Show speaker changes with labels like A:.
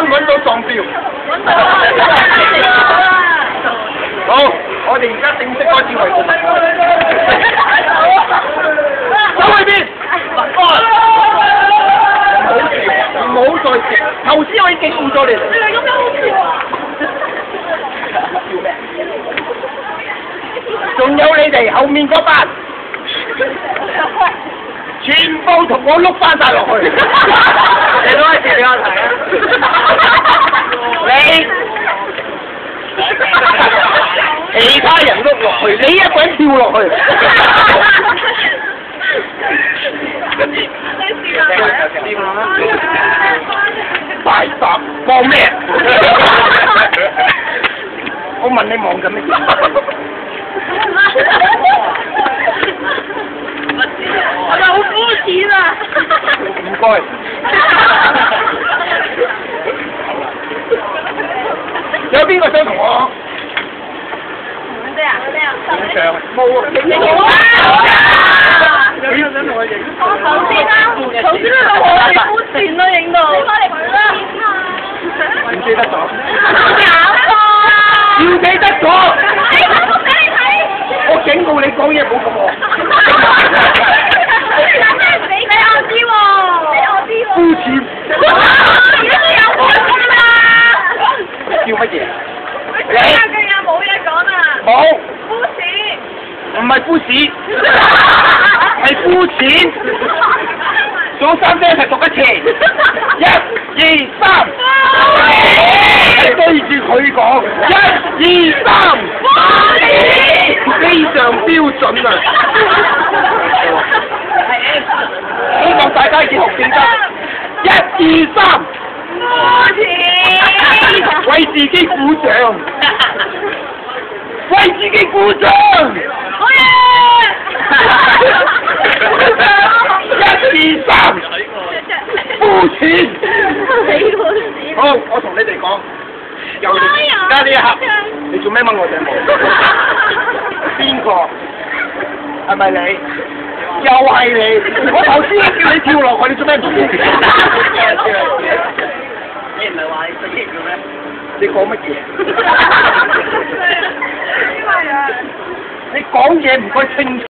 A: 唔揾到撞標？
B: 揾到啦！
A: 好，我哋而家正式開始圍攻。走去邊？唔好再食，頭先我已經警告咗你哋。
B: 你哋咁樣好笑啊！
A: 仲有你哋後面嗰班，全部同我碌翻晒落去。你攞一次俾我睇啊！你其他人碌落去，你一個人跳落去。大白望咩？我問你望緊咩？
B: 我哋好膚淺啊！
A: 唔該。有邊個想同我？
B: 咩啊？
A: 影相。冇啊！
B: 好啊！
A: 有邊個想同我影？
B: 頭先啦，頭先都我哋膚淺咯，影到。你翻嚟佢啦！
A: 唔記得咗。
B: 搞錯啊！
A: 要記得咗。
B: 我俾你睇。
A: 我警告你講嘢唔好咁喎。
B: 你我知喎，你我知喎。
A: 膚淺。
B: 而家都有膚淺啦。
A: 叫乜嘢？
B: 你有句嘢冇嘢講啊！
A: 冇。
B: 膚淺。
A: 唔係膚淺，係膚淺。數3聲一齊讀一次。1、2、3。對住佢講。1、2、3。非常標準啊！希望大家以後記得。1、2、3。
B: 膚淺。
A: 為自己鼓掌。為自己鼓掌。
B: 好嘢
A: ！1、2、3。膚淺。好，我同你哋講，由而家呢一刻，你做咩掹我隻毛？邊個？係咪你？又係你！我頭先叫你跳落去，你做咩唔跳？你唔係話你識嘅咩？你講乜嘢？你講嘢唔該清楚。